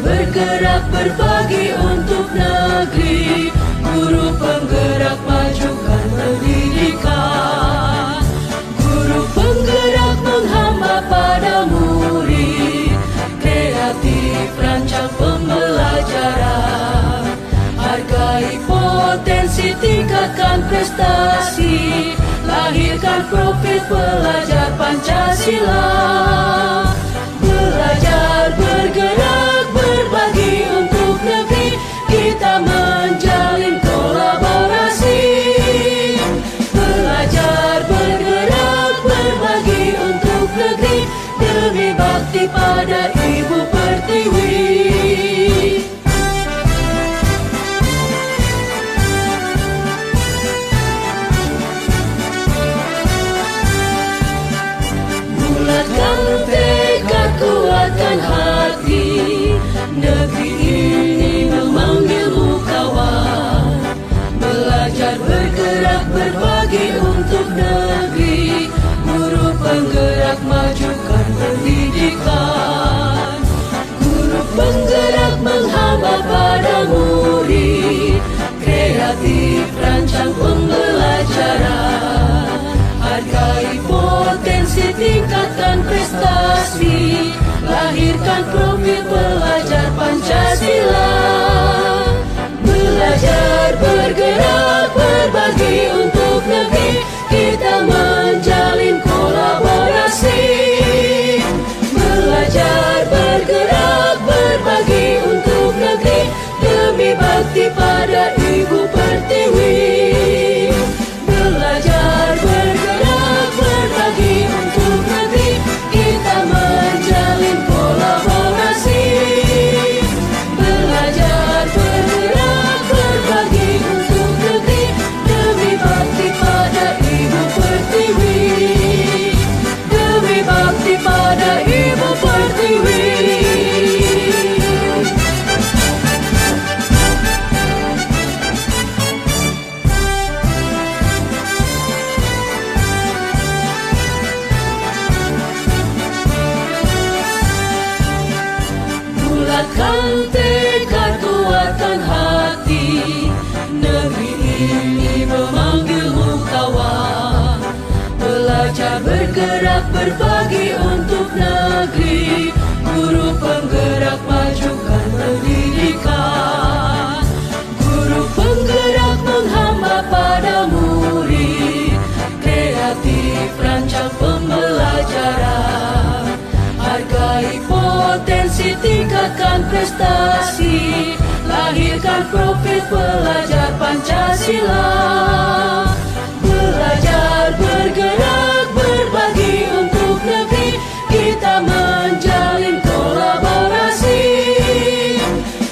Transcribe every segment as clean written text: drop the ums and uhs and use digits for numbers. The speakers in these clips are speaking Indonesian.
bergerak berbagi untuk negeri, guru penggerak majukan pendidikan, guru penggerak menghamba pada murid, kreatif rancang pembelajaran, hargai potensi, tingkatkan prestasi, lahirkan profil pelajar Pancasila. Belajar, bergerak, berbagi untuk negeri, kita menjalin kolaborasi. Belajar, bergerak, berbagi untuk negeri, demi bakti pada Ibu Pertiwi. Bulatkan tekad, kuatkan hati, negeri ini memanggilmu kawan. Belajar, bergerak, berbagi untuk negeri, guru penggerak majukan pendidikan, guru penggerak menghamba pada murid, kreatif rancang pembelajaran, hargai potensi, tingkatkan prestasi, lahirkan profil pelajar Pancasila. Belajar, bergerak, berbagi untuk negeri, kita menjalin kolaborasi. Belajar, bergerak, berbagi untuk negeri, demi bakti pada Ibu Pertiwi. Belajar, bergerak, berbagi untuk negeri, kita menjalin kolaborasi. Belajar, bergerak, berbagi untuk negeri, demi bakti pada Ibu Pertiwi. Demi bakti pada Ibu Pertiwi. Bulatkan tekad, kuatkan hati, negeri ini memanggilmu kawan. Belajar, bergerak, berbagi untuk negeri, guru penggerak majukan pendidikan, guru penggerak menghamba pada murid, kreatif rancang pembelajaran, hargai potensi, tingkatkan prestasi, lahirkan profil pelajar Pancasila. Belajar, bergerak, berbagi untuk negeri, kita menjalin kolaborasi.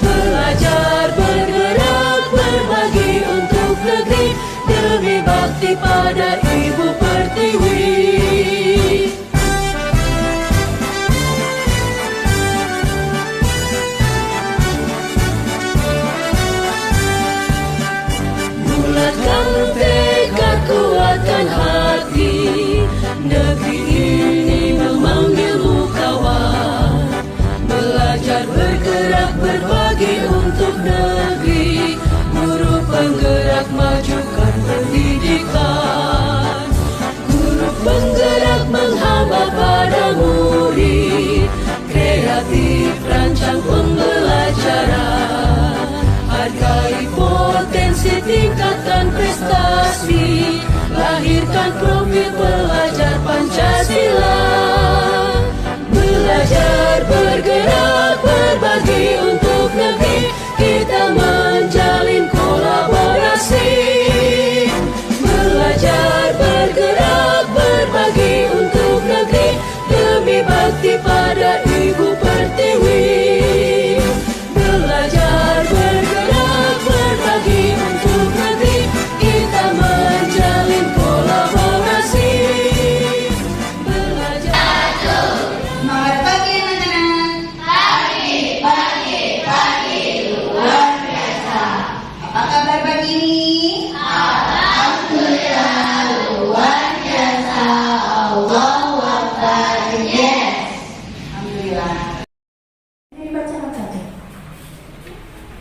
Belajar, bergerak, berbagi untuk negeri, demi bakti pada Ibu Pertiwi. Bulatkan tekad, kuatkan hati, negeri ini memanggilmu kawan. Belajar, bergerak, berbagi untuk negeri, guru penggerak majukan pendidikan, guru penggerak menghamba pada murid, kreatif rancang pembelajaran, hargai potensi, tingkatkan prestasi, lahirkan profil pelajar Pancasila. Belajar, bergerak, berbagi untuk negeri, kita menjalin kolaborasi. Belajar, bergerak, berbagi untuk negeri, demi bakti pada Ibu Pertiwi. Belajar, bergerak, berbagi untuk negeri, kita menjalin kolaborasi.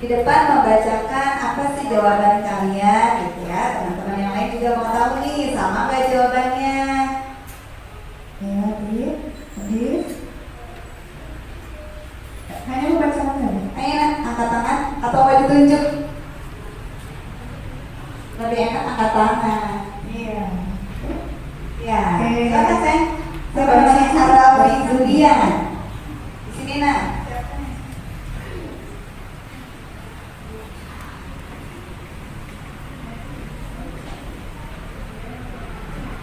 di depan membacakan apa sih jawaban kalian gitu ya. Teman-teman yang lain juga mau tahu nih, sama nggak jawabannya? Ya, hadir. Hanya membaca aja. Ayo angkat tangan atau mau ditunjuk? Lebih enak angkat tangan. Iya. Ya, silakan saya. Siapa namanya? Arawi Zulian. Di sini nak.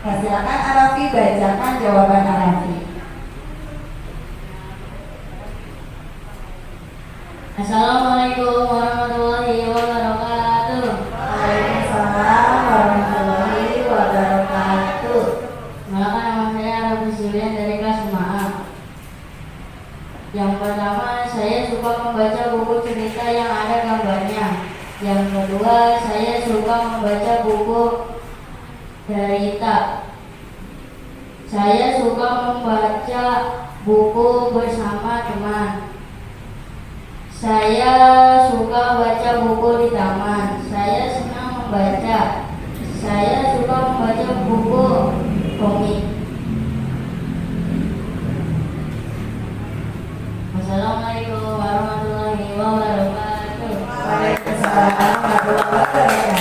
Nah, silakan Arafi bacakan jawaban Arafi. Assalamualaikum warahmatullahi wabarakatuh. Waalaikumsalam warahmatullahi wabarakatuh. Perkenalkan, nama saya Arafi Zulian dari kelas 5A. Yang pertama, saya suka membaca buku cerita yang ada gambarnya. Yang kedua, saya suka membaca buku cerita. Saya suka membaca buku bersama teman. Saya suka baca buku di taman. Saya senang membaca. Saya suka membaca buku komik. Wassalamualaikum warahmatullahi wabarakatuh. Waalaikumsalam warahmatullahi wabarakatuh.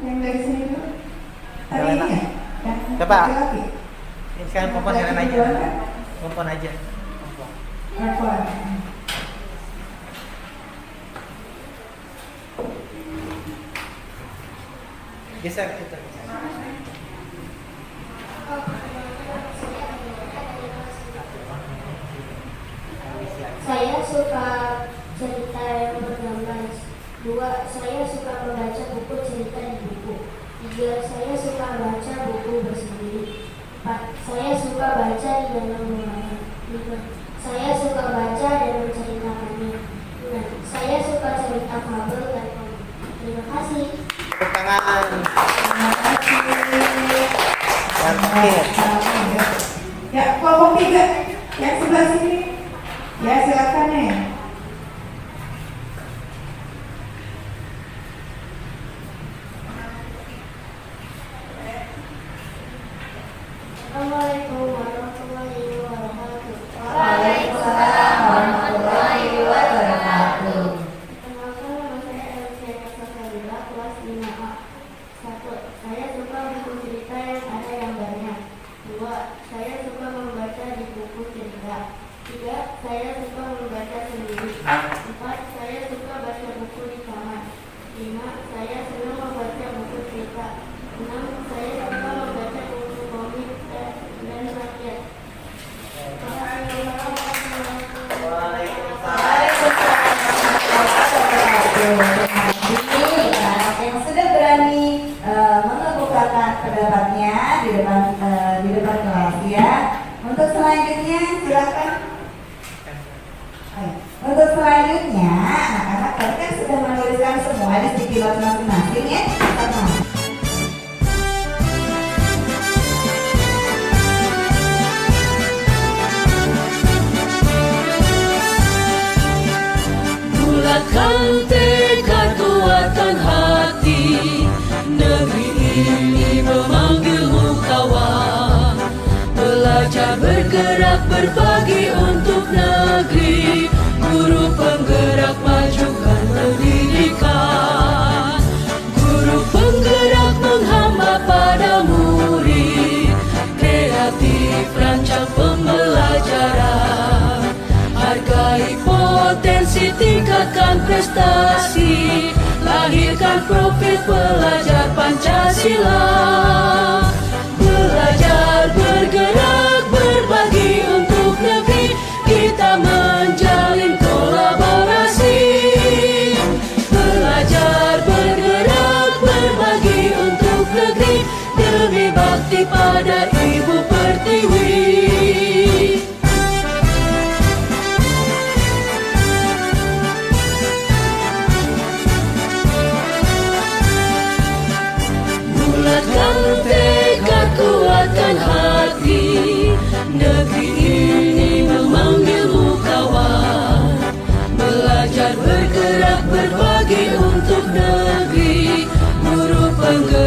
Yang dari sini dulu. Tadi ini ya? Coba. Laki-laki? Ini sekarang kompon jalan aja. Kompon aja. Kompon. Geser kita. Saya suka cerita yang bergambar. 2. Saya suka membaca buku cerita di buku. 3. Saya suka baca buku bersendiri. 4. Saya suka baca di dalam ruangan. 5. Saya suka baca dan menceritakannya. 6. Saya suka cerita fabel dan komik. Terima kasih. Tepuk tangan. Terima kasih. Yang terakhir. Ya, kelompok 3 yang sebelah sini. Ya, silakan nih. Assalamualaikum warahmatullahi wabarakatuh. Waalaikumsalam warahmatullahi wabarakatuh. Perkenalkan, nama saya Elvia Kasafarila, kelas 5A. 1. Saya suka buku cerita yang ada gambarnya. 2. Saya suka membaca di buku cerita. 3. Saya suka membaca sendiri. 4. Saya suka baca buku di taman. 5. Saya senang membaca buku cerita. 6. Saya suka membaca buku komik dan rakyat. Yang sudah berani mengemukakan pendapatnya di depan kelas ya. Untuk selanjutnya silakan. Untuk selanjutnya anak-anak tadi kan sudah menuliskan semua di sticky note masing-masing ya. Bulatkan tekad, kuatkan hati. Negeri ini memanggilmu kawan. Belajar bergerak berbagi untuk negeri. Guru penggerak majukan pendidikan. Guru penggerak menghamba pada murid. Kreatif rancang pembelajaran. Hargai potensi, tingkatkan prestasi. Lahirkan profil pelajar Pancasila. Belajar bergerak berbagi untuk negeri. Kita menjalin kolaborasi. Belajar bergerak berbagi untuk negeri. Demi bakti pada Ibu Pertiwi. Bulatkan tekad, kuatkan hati. Negeri ini memanggilmu kawan. untuk negeri, guru penggerak